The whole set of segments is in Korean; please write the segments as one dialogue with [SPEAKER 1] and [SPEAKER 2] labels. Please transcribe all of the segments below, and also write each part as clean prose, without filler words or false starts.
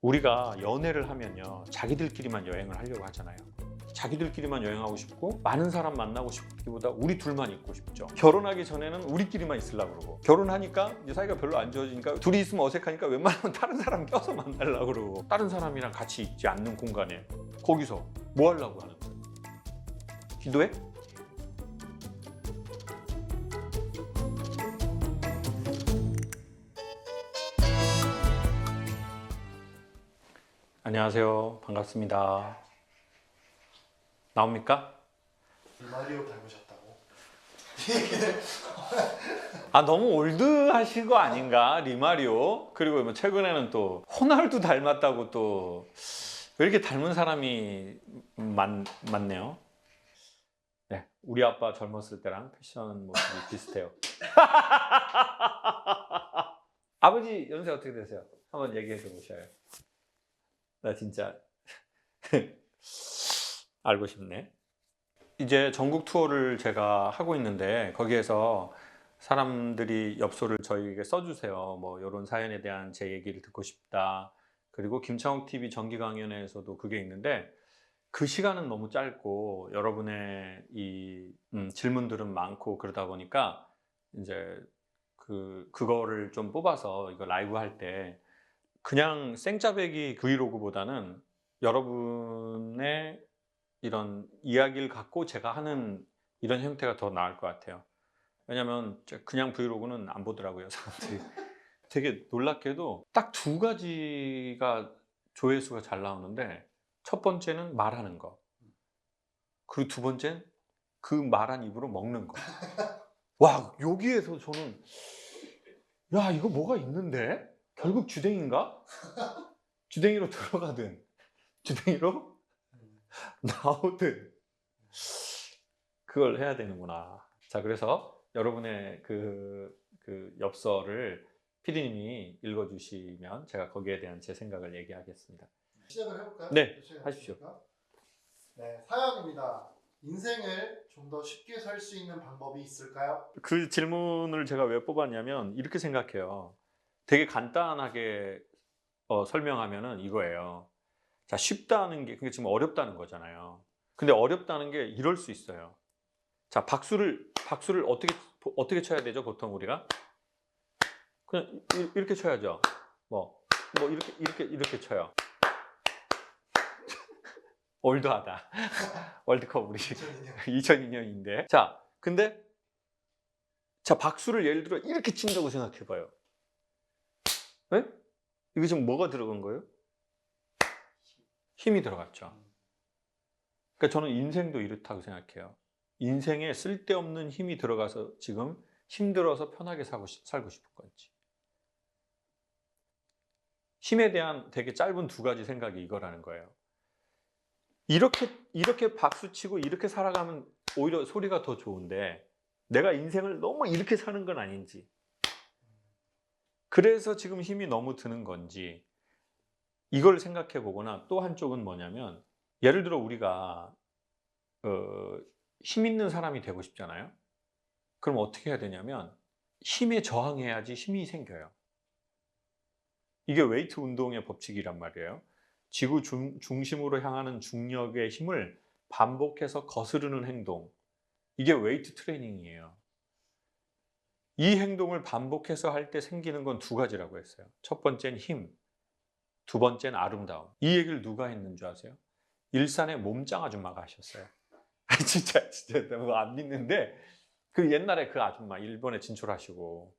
[SPEAKER 1] 우리가 연애를 하면요, 자기들끼리만 여행을 하려고 하잖아요. 자기들끼리만 여행하고 싶고 많은 사람 만나고 싶기보다 우리 둘만 있고 싶죠. 결혼하기 전에는 우리끼리만 있으려고 그러고, 결혼하니까 이제 사이가 별로 안 좋아지니까 둘이 있으면 어색하니까 웬만하면 다른 사람 껴서 만나려고 그러고, 다른 사람이랑 같이 있지 않는 공간에 거기서 뭐 하려고 하는 거예요? 기도해? 안녕하세요. 반갑습니다. 나옵니까?
[SPEAKER 2] 리마리오 닮으셨다고?
[SPEAKER 1] 아, 너무 올드하신 거 아닌가? 리마리오. 그리고 뭐 최근에는 또 호날두 닮았다고 또 왜 이렇게 닮은 사람이 많네요. 네, 우리 아빠 젊었을 때랑 패션 모습이 비슷해요. 아버지 연세 어떻게 되세요? 한번 얘기해 줘 보셔요. 나 진짜 알고 싶네. 이제 전국 투어를 제가 하고 있는데, 거기에서 사람들이 엽소를 저희에게 써주세요. 뭐 이런 사연에 대한 제 얘기를 듣고 싶다. 그리고 김창욱 TV 정기 강연에서도 그게 있는데, 그 시간은 너무 짧고 여러분의 이 질문들은 많고, 그러다 보니까 이제 그거를 좀 뽑아서 이거 라이브 할 때 그냥 생짜배기 브이로그보다는 여러분의 이런 이야기를 갖고 제가 하는 이런 형태가 더 나을 것 같아요. 왜냐면 그냥 브이로그는 안 보더라고요, 사람들이. 되게 놀랍게도 딱 두 가지가 조회수가 잘 나오는데, 첫 번째는 말하는 거, 그리고 두 번째는 그 말한 입으로 먹는 거. 와, 여기에서 저는 야, 이거 뭐가 있는데? 결국 주댕인가? 주댕이로 들어가든 주댕이로 나오든 그걸 해야 되는구나. 자, 그래서 여러분의 그 엽서를 피디님이 읽어주시면 제가 거기에 대한 제 생각을 얘기하겠습니다.
[SPEAKER 2] 시작을 해볼까요?
[SPEAKER 1] 네, 하십시오.
[SPEAKER 2] 네, 사연입니다. 인생을 좀 더 쉽게 살 수 있는 방법이 있을까요?
[SPEAKER 1] 그 질문을 제가 왜 뽑았냐면 이렇게 생각해요. 되게 간단하게 설명하면은 이거예요. 자, 쉽다는 게, 그게 지금 어렵다는 거잖아요. 근데 어렵다는 게 이럴 수 있어요. 자, 박수를 어떻게 쳐야 되죠? 보통 우리가 그냥 이렇게 쳐야죠. 뭐 이렇게 쳐요. 올드하다. 월드컵 우리 2002년인데. 자, 근데 자, 박수를 예를 들어 이렇게 친다고 생각해봐요. 네? 이게 지금 뭐가 들어간 거예요? 힘이 들어갔죠. 그러니까 저는 인생도 이렇다고 생각해요. 인생에 쓸데없는 힘이 들어가서 지금 힘들어서 편하게 살고 싶은 건지. 힘에 대한 되게 짧은 두 가지 생각이 이거라는 거예요. 이렇게 박수치고 이렇게 살아가면 오히려 소리가 더 좋은데, 내가 인생을 너무 이렇게 사는 건 아닌지, 그래서 지금 힘이 너무 드는 건지, 이걸 생각해 보거나, 또 한쪽은 뭐냐면, 예를 들어 우리가 힘 있는 사람이 되고 싶잖아요. 그럼 어떻게 해야 되냐면 힘에 저항해야지 힘이 생겨요. 이게 웨이트 운동의 법칙이란 말이에요. 지구 중심으로 향하는 중력의 힘을 반복해서 거스르는 행동, 이게 웨이트 트레이닝이에요. 이 행동을 반복해서 할 때 생기는 건 두 가지라고 했어요. 첫 번째는 힘, 두 번째는 아름다움. 이 얘기를 누가 했는 줄 아세요? 일산의 몸짱 아줌마가 하셨어요. 진짜 너무 안 믿는데, 그 옛날에 그 아줌마 일본에 진출하시고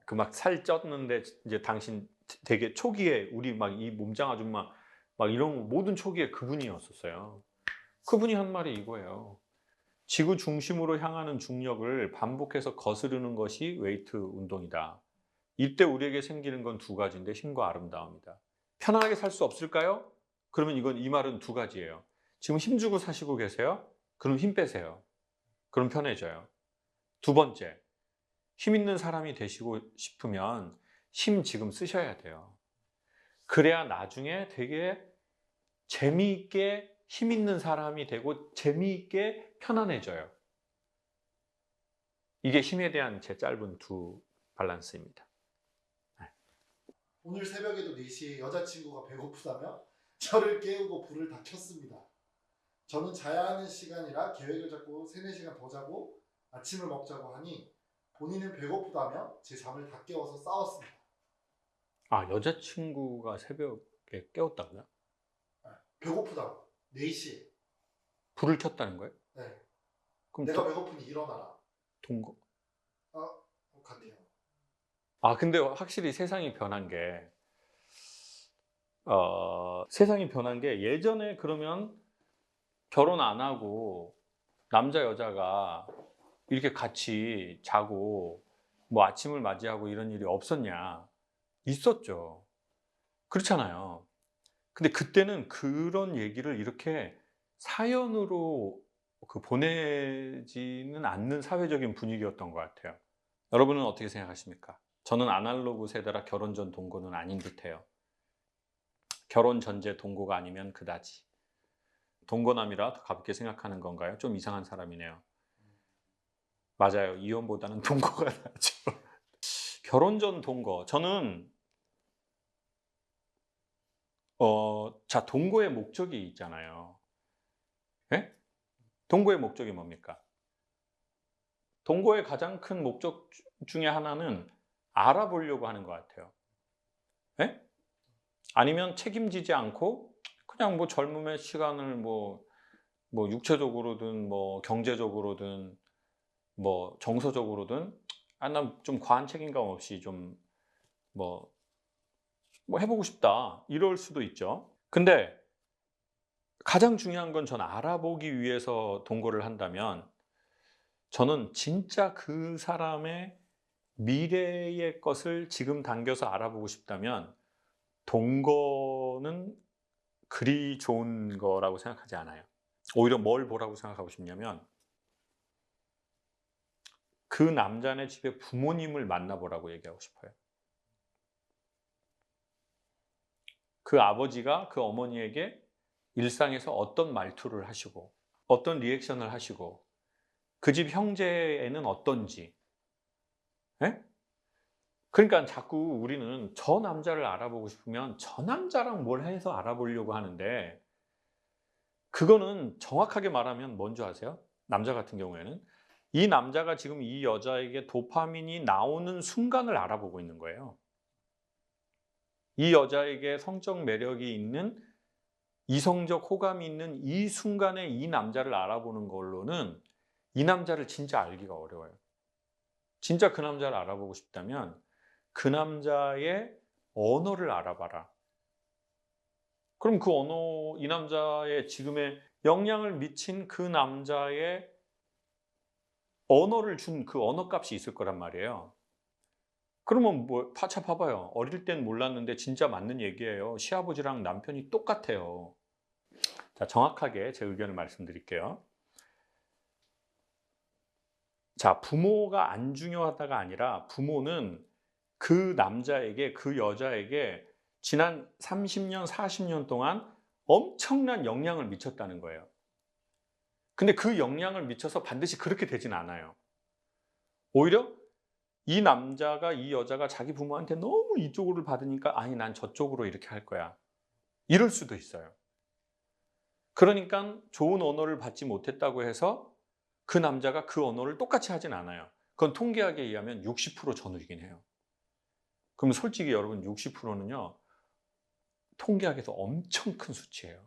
[SPEAKER 1] 그 막 살 쪘는데, 이제 당신 되게 초기에 우리 막 이 몸짱 아줌마 막 이런 모든 초기에 그분이었었어요. 그분이 한 말이 이거예요. 지구 중심으로 향하는 중력을 반복해서 거스르는 것이 웨이트 운동이다. 이때 우리에게 생기는 건 두 가지인데, 힘과 아름다움이다. 편안하게 살 수 없을까요? 그러면 이 말은 두 가지예요. 지금 힘 주고 사시고 계세요? 그럼 힘 빼세요. 그럼 편해져요. 두 번째, 힘 있는 사람이 되시고 싶으면 힘 지금 쓰셔야 돼요. 그래야 나중에 되게 재미있게 힘 있는 사람이 되고 재미있게 편안해져요. 이게 힘에 대한 제 짧은 두 밸런스입니다.
[SPEAKER 2] 오늘 새벽에도 4시에 여자친구가 배고프다며 저를 깨우고 불을 다 켰습니다. 저는 자야 하는 시간이라 계획을 잡고 3, 4시간 더 자고 아침을 먹자고 하니 본인은 배고프다며 제 잠을 다 깨워서 싸웠습니다.
[SPEAKER 1] 아, 여자친구가 새벽에 깨웠다고요?
[SPEAKER 2] 배고프다고 4시에.
[SPEAKER 1] 불을 켰다는 거예요?
[SPEAKER 2] 네.
[SPEAKER 1] 그럼
[SPEAKER 2] 내가 배고프니 일어나라.
[SPEAKER 1] 동거.
[SPEAKER 2] 같아요.
[SPEAKER 1] 아, 근데 확실히 세상이 변한 게 세상이 변한 게 예전에 그러면 결혼 안 하고 남자 여자가 이렇게 같이 자고 뭐 아침을 맞이하고 이런 일이 없었냐? 있었죠. 그렇잖아요. 근데 그때는 그런 얘기를 이렇게 사연으로 보내지는 않는 사회적인 분위기였던 것 같아요. 여러분은 어떻게 생각하십니까? 저는 아날로그 세대라 결혼 전 동거는 아닌 듯해요. 결혼 전제 동거가 아니면 그다지. 동거남이라 더 가볍게 생각하는 건가요? 좀 이상한 사람이네요. 맞아요. 이혼보다는 동거가 낫죠. 결혼 전 동거. 저는 자, 동거의 목적이 있잖아요. 예? 동거의 목적이 뭡니까? 동거의 가장 큰 목적 중에 하나는 알아보려고 하는 것 같아요. 예? 아니면 책임지지 않고 그냥 뭐 젊음의 시간을 뭐 육체적으로든 뭐 경제적으로든 뭐 정서적으로든 난 좀 과한 책임감 없이 좀 뭐 해보고 싶다 이럴 수도 있죠. 근데 가장 중요한 건 전 알아보기 위해서 동거를 한다면 저는 진짜 그 사람의 미래의 것을 지금 당겨서 알아보고 싶다면 동거는 그리 좋은 거라고 생각하지 않아요. 오히려 뭘 보라고 생각하고 싶냐면 그 남자네 집에 부모님을 만나보라고 얘기하고 싶어요. 그 아버지가 그 어머니에게 일상에서 어떤 말투를 하시고 어떤 리액션을 하시고 그 집 형제애는 어떤지. 예? 그러니까 자꾸 우리는 저 남자를 알아보고 싶으면 저 남자랑 뭘 해서 알아보려고 하는데 그거는 정확하게 말하면 뭔지 아세요? 남자 같은 경우에는 이 남자가 지금 이 여자에게 도파민이 나오는 순간을 알아보고 있는 거예요. 이 여자에게 성적 매력이 있는 이성적 호감이 있는 이 순간에 이 남자를 알아보는 걸로는 이 남자를 진짜 알기가 어려워요. 진짜 그 남자를 알아보고 싶다면 그 남자의 언어를 알아봐라. 그럼 그 언어, 이 남자의 지금의 영향을 미친 그 남자의 언어를 준 그 언어값이 있을 거란 말이에요. 그러면 뭐 파차 봐봐요. 어릴 땐 몰랐는데 진짜 맞는 얘기예요. 시아버지랑 남편이 똑같아요. 자, 정확하게 제 의견을 말씀드릴게요. 자, 부모가 안 중요하다가 아니라 부모는 그 남자에게, 그 여자에게 지난 30년, 40년 동안 엄청난 영향을 미쳤다는 거예요. 근데 그 영향을 미쳐서 반드시 그렇게 되진 않아요. 오히려 이 남자가, 이 여자가 자기 부모한테 너무 이쪽으로 받으니까 아니, 난 저쪽으로 이렇게 할 거야. 이럴 수도 있어요. 그러니까 좋은 언어를 받지 못했다고 해서 그 남자가 그 언어를 똑같이 하진 않아요. 그건 통계학에 의하면 60% 전후이긴 해요. 그럼 솔직히 여러분 60%는요. 통계학에서 엄청 큰 수치예요.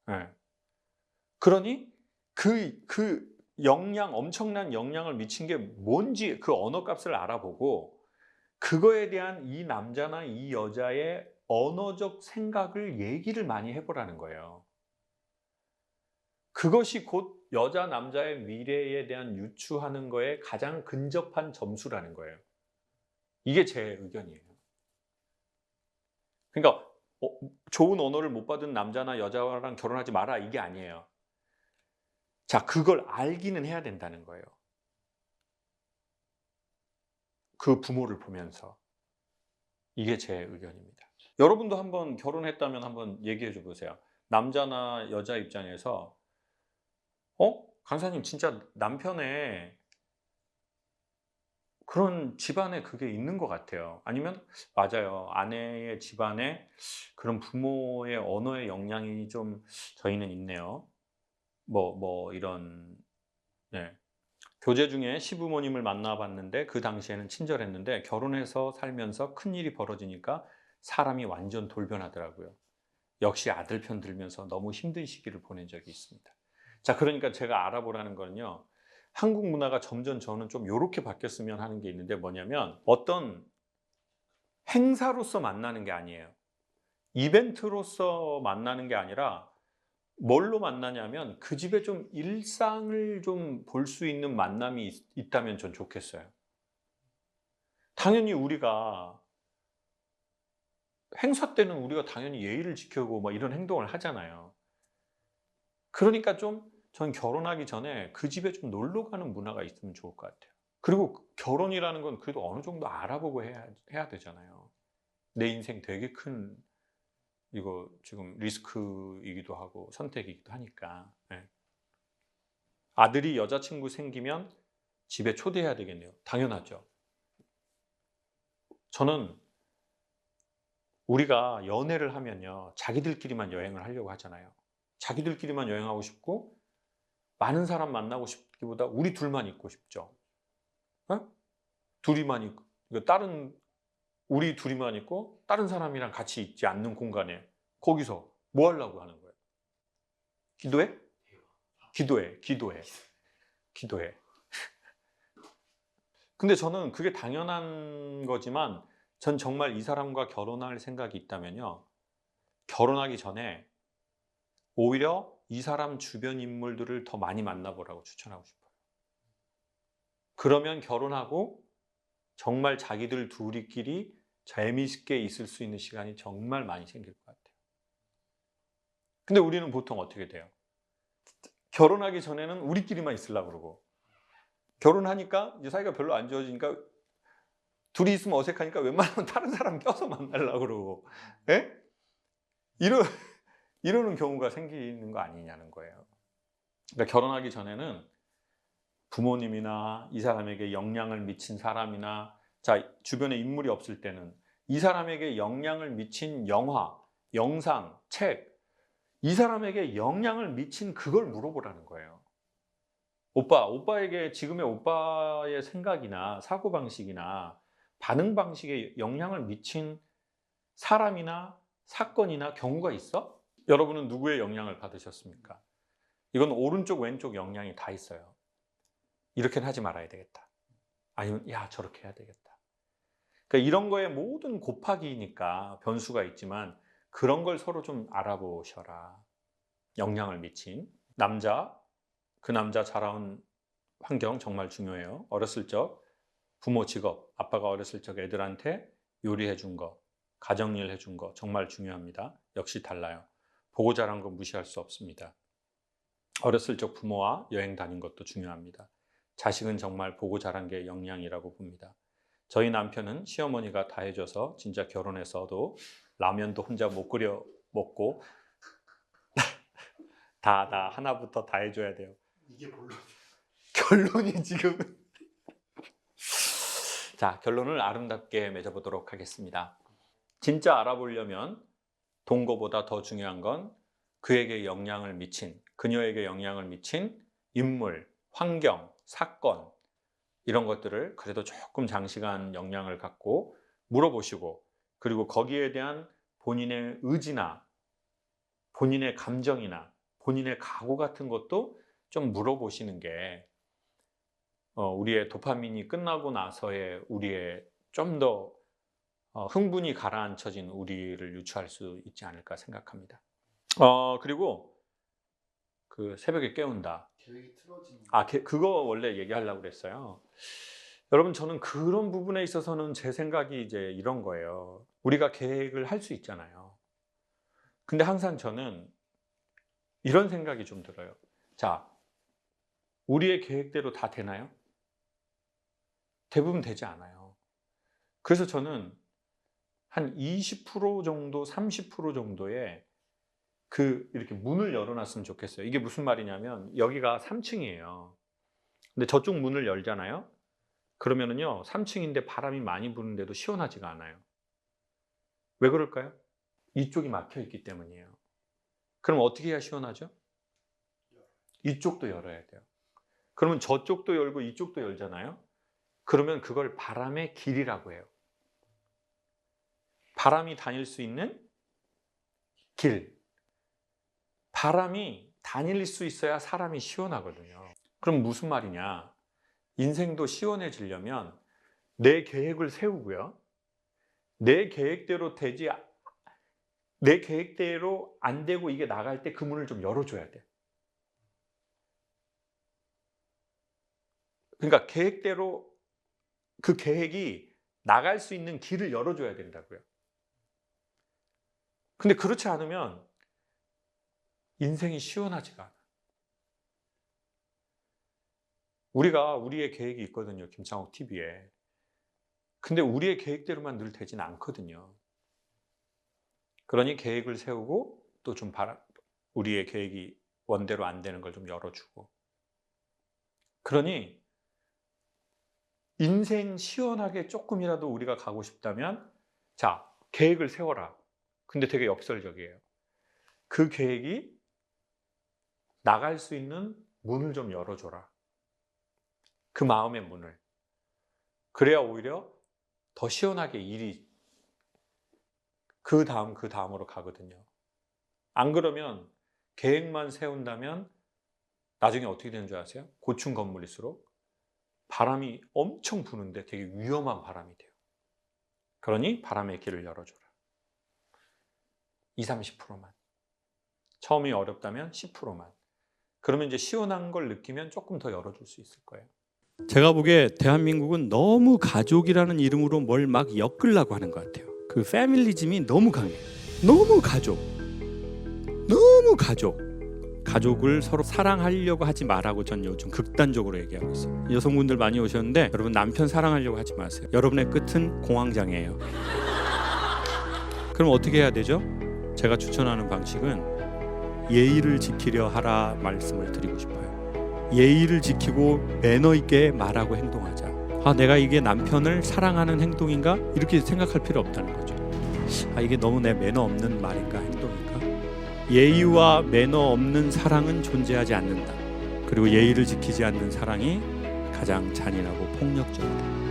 [SPEAKER 1] 네. 그러니 그 엄청난 영향을 미친 게 뭔지 그 언어값을 알아보고 그거에 대한 이 남자나 이 여자의 언어적 생각을 얘기를 많이 해보라는 거예요. 그것이 곧 여자, 남자의 미래에 대한 유추하는 거에 가장 근접한 점수라는 거예요. 이게 제 의견이에요. 그러니까 좋은 언어를 못 받은 남자나 여자랑 결혼하지 마라 이게 아니에요. 자, 그걸 알기는 해야 된다는 거예요. 그 부모를 보면서. 이게 제 의견입니다. 여러분도 한번 결혼했다면 한번 얘기해 줘 보세요. 남자나 여자 입장에서 강사님 진짜 남편의 그런 집안에 그게 있는 것 같아요. 아니면 맞아요. 아내의 집안에 그런 부모의 언어의 영향이 좀 저희는 있네요. 이런 네. 교제 중에 시부모님을 만나 봤는데 그 당시에는 친절했는데 결혼해서 살면서 큰일이 벌어지니까 사람이 완전 돌변하더라고요. 역시 아들 편 들면서 너무 힘든 시기를 보낸 적이 있습니다. 자, 그러니까 제가 알아보라는 거는요. 한국 문화가 점점 저는 좀 요렇게 바뀌었으면 하는 게 있는데 뭐냐면 어떤 행사로서 만나는 게 아니에요. 이벤트로서 만나는 게 아니라 뭘로 만나냐면 그 집에 좀 일상을 좀 볼 수 있는 만남이 있다면 전 좋겠어요. 당연히 우리가 행사 때는 우리가 당연히 예의를 지키고 막 이런 행동을 하잖아요. 그러니까 좀 전 결혼하기 전에 그 집에 좀 놀러 가는 문화가 있으면 좋을 것 같아요. 그리고 결혼이라는 건 그래도 어느 정도 알아보고 해야 되잖아요. 내 인생 되게 큰 이거 지금 리스크이기도 하고 선택이기도 하니까. 예. 아들이 여자친구 생기면 집에 초대해야 되겠네요. 당연하죠. 저는 우리가 연애를 하면요. 자기들끼리만 여행을 하려고 하잖아요. 자기들끼리만 여행하고 싶고 많은 사람 만나고 싶기보다 우리 둘만 있고 싶죠. 어? 둘이만 있고 다른 우리 둘이만 있고 다른 사람이랑 같이 있지 않는 공간에 거기서 뭐 하려고 하는 거예요? 기도해? 기도해. 근데 저는 그게 당연한 거지만 전 정말 이 사람과 결혼할 생각이 있다면요. 결혼하기 전에 오히려 이 사람 주변 인물들을 더 많이 만나보라고 추천하고 싶어요. 그러면 결혼하고 정말 자기들 둘이끼리 재미있게 있을 수 있는 시간이 정말 많이 생길 것 같아요. 근데 우리는 보통 어떻게 돼요? 결혼하기 전에는 우리끼리만 있으려고 그러고 결혼하니까 이제 사이가 별로 안 좋아지니까 둘이 있으면 어색하니까 웬만하면 다른 사람 껴서 만나려고 그러고 예? 이러, 이러는 경우가 생기는 거 아니냐는 거예요. 그러니까 결혼하기 전에는 부모님이나 이 사람에게 영향을 미친 사람이나 자 주변에 인물이 없을 때는 이 사람에게 영향을 미친 영화, 영상, 책 이 사람에게 영향을 미친 그걸 물어보라는 거예요. 오빠에게 지금의 오빠의 생각이나 사고방식이나 반응 방식에 영향을 미친 사람이나 사건이나 경우가 있어? 여러분은 누구의 영향을 받으셨습니까? 이건 오른쪽 왼쪽 영향이 다 있어요. 이렇게는 하지 말아야 되겠다. 아니면 야 저렇게 해야 되겠다. 그러니까 이런 거에 모든 곱하기니까 변수가 있지만 그런 걸 서로 좀 알아보셔라. 영향을 미친 그 남자 자라온 환경 정말 중요해요. 어렸을 적 부모 직업, 아빠가 어렸을 적 애들한테 요리해 준 거, 가정일 해준 거 정말 중요합니다. 역시 달라요. 보고 자란 거 무시할 수 없습니다. 어렸을 적 부모와 여행 다닌 것도 중요합니다. 자식은 정말 보고 자란 게 영양이라고 봅니다. 저희 남편은 시어머니가 다 해줘서 진짜 결혼해서도 라면도 혼자 못 끓여 먹고 다 하나부터 다 해줘야 돼요.
[SPEAKER 2] 이게 본론.
[SPEAKER 1] 결론이 지금 자 결론을 아름답게 맺어보도록 하겠습니다. 진짜 알아보려면 동거보다 더 중요한 건 그에게 영향을 미친 그녀에게 영향을 미친 인물, 환경, 사건 이런 것들을 그래도 조금 장시간 영향을 갖고 물어보시고 그리고 거기에 대한 본인의 의지나 본인의 감정이나 본인의 각오 같은 것도 좀 물어보시는 게 우리의 도파민이 끝나고 나서의 우리의 좀 더 흥분이 가라앉혀진 우리를 유추할 수 있지 않을까 생각합니다. 그리고 그 새벽에 깨운다.
[SPEAKER 2] 계획이 틀어지는.
[SPEAKER 1] 그거 원래 얘기하려고 그랬어요. 여러분 저는 그런 부분에 있어서는 제 생각이 이제 이런 거예요. 우리가 계획을 할 수 있잖아요. 근데 항상 저는 이런 생각이 좀 들어요. 자, 우리의 계획대로 다 되나요? 대부분 되지 않아요. 그래서 저는 한 20% 정도, 30% 정도의 이렇게 문을 열어놨으면 좋겠어요. 이게 무슨 말이냐면 여기가 3층이에요. 근데 저쪽 문을 열잖아요. 그러면은요 3층인데 바람이 많이 부는데도 시원하지가 않아요. 왜 그럴까요? 이쪽이 막혀 있기 때문이에요. 그럼 어떻게 해야 시원하죠? 이쪽도 열어야 돼요. 그러면 저쪽도 열고 이쪽도 열잖아요. 그러면 그걸 바람의 길이라고 해요. 바람이 다닐 수 있는 길. 바람이 다닐 수 있어야 사람이 시원하거든요. 그럼 무슨 말이냐? 인생도 시원해지려면 내 계획을 세우고요. 내 계획대로 안 되고 이게 나갈 때 그 문을 좀 열어줘야 돼. 그러니까 계획대로 그 계획이 나갈 수 있는 길을 열어줘야 된다고요. 근데 그렇지 않으면 인생이 시원하지가 않아. 우리가 우리의 계획이 있거든요. 김창옥 TV에. 근데 우리의 계획대로만 늘 되진 않거든요. 그러니 계획을 세우고 또 좀 우리의 계획이 원대로 안 되는 걸 좀 열어주고. 그러니 인생 시원하게 조금이라도 우리가 가고 싶다면 자, 계획을 세워라. 근데 되게 역설적이에요. 그 계획이 나갈 수 있는 문을 좀 열어줘라. 그 마음의 문을. 그래야 오히려 더 시원하게 일이 그 다음으로 가거든요. 안 그러면 계획만 세운다면 나중에 어떻게 되는 줄 아세요? 고층 건물일수록 바람이 엄청 부는데 되게 위험한 바람이 돼요. 그러니 바람의 길을 열어줘라. 20, 30%만. 처음이 어렵다면 10%만. 그러면 이제 시원한 걸 느끼면 조금 더 열어줄 수 있을 거예요.
[SPEAKER 3] 제가 보기에 대한민국은 너무 가족이라는 이름으로 뭘 막 엮으려고 하는 것 같아요. 그 패밀리즘이 너무 강해요. 너무 가족을 서로 사랑하려고 하지 말라고 전 요즘 극단적으로 얘기하고 있어요. 여성분들 많이 오셨는데 여러분 남편 사랑하려고 하지 마세요. 여러분의 끝은 공황장애예요. 그럼 어떻게 해야 되죠? 제가 추천하는 방식은 예의를 지키려 하라 말씀을 드리고 싶어요. 예의를 지키고 매너 있게 말하고 행동하자. 내가 이게 남편을 사랑하는 행동인가? 이렇게 생각할 필요 없다는 거죠. 이게 너무 내 매너 없는 말인가 행동인가? 예의와 매너 없는 사랑은 존재하지 않는다. 그리고 예의를 지키지 않는 사랑이 가장 잔인하고 폭력적이다.